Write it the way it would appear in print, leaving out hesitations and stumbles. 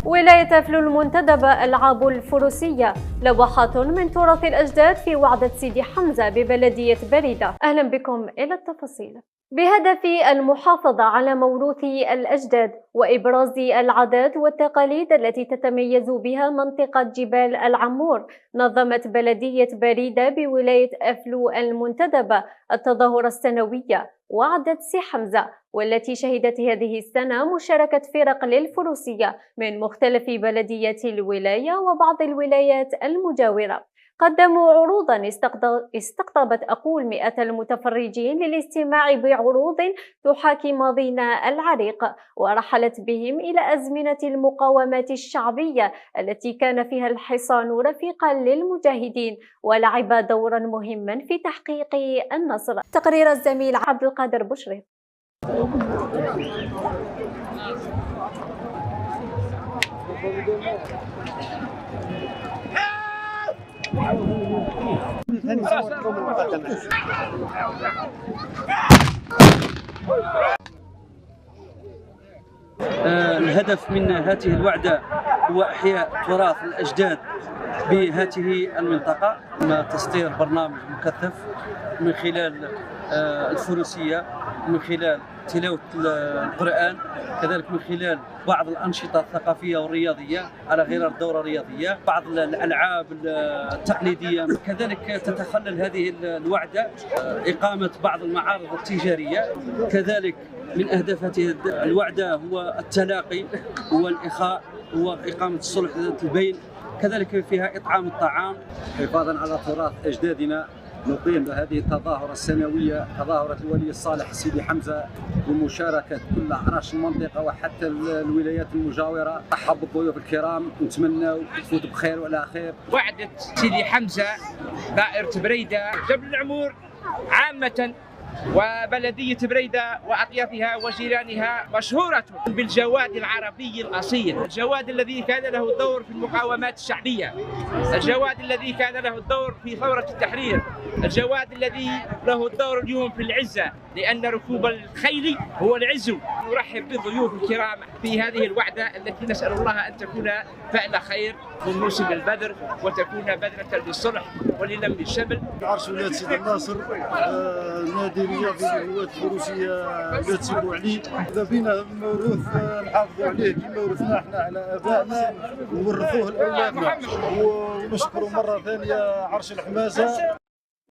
ولاية أفلو المنتدبة ألعاب الفروسية، لوحات من تراث الأجداد في وعدة سيدي حمزة ببلدية بريدة. أهلا بكم إلى التفاصيل. بهدف المحافظة على موروث الأجداد وإبراز العادات والتقاليد التي تتميز بها منطقة جبال العمور، نظمت بلدية بريدة بولاية أفلو المنتدبة التظاهرة السنوية وعدة سي حمزة، والتي شهدت هذه السنة مشاركة فرق للفروسية من مختلف بلديات الولاية وبعض الولايات المجاورة. قدموا عروضا استقطبت أقول 100 المتفرجين للاستماع بعروض تحاكي ماضينا العريق، ورحلت بهم إلى أزمنة المقاومات الشعبية التي كان فيها الحصان رفيقا للمجاهدين ولعب دورا مهما في تحقيق النصر. تقرير الزميل عبد القادر بشري. الهدف من هذه الوعدة هو إحياء تراث الأجداد بهذه المنطقة، تسطير برنامج مكثف من خلال الفروسية، من خلال تلاوة القرآن، كذلك من خلال بعض الأنشطة الثقافية والرياضية على غرار الدورة الرياضية، بعض الألعاب التقليدية. كذلك تتخلل هذه الوعدة إقامة بعض المعارض التجارية. كذلك من أهداف هذه الوعدة هو التلاقي، هو الإخاء، هو إقامة الصلح ذات البين، كذلك فيها إطعام الطعام. حفاظا على تراث أجدادنا نقيم هذه التظاهرة السنوية، تظاهرة الولي الصالح سيدي حمزة، بمشاركة كل أعراش المنطقة وحتى الولايات المجاورة. نرحب بالضيوف الكرام، نتمنى تفوت بخير وعلى خير. وعدة سيدي حمزة دائرة بريدة جبل العمور عامة وبلدية بريدة وأطيافها وجيرانها مشهورة بالجواد العربي الأصيل، الجواد الذي كان له دور في المقاومات الشعبية، الجواد الذي كان له الدور في ثورة التحرير، الجواد الذي له الدور اليوم في العزة، لأن ركوب الخيل هو العز. نرحب بالضيوف الكرام في هذه الوعدة التي نسأل الله أن تكون فعل خير من موسم البدر، وتكون بذرة للصلح وللم الشمل. عرش ولاية سيدي الناصر، نادي رياضي للهواة الفروسية ولاية سيدي علي. إذا بينا الموروث نحافظوا عليه كما ورثناه احنا على آبائنا ونورثوه لأولادنا، ونشكروا مرة ثانية عرش الحماسة.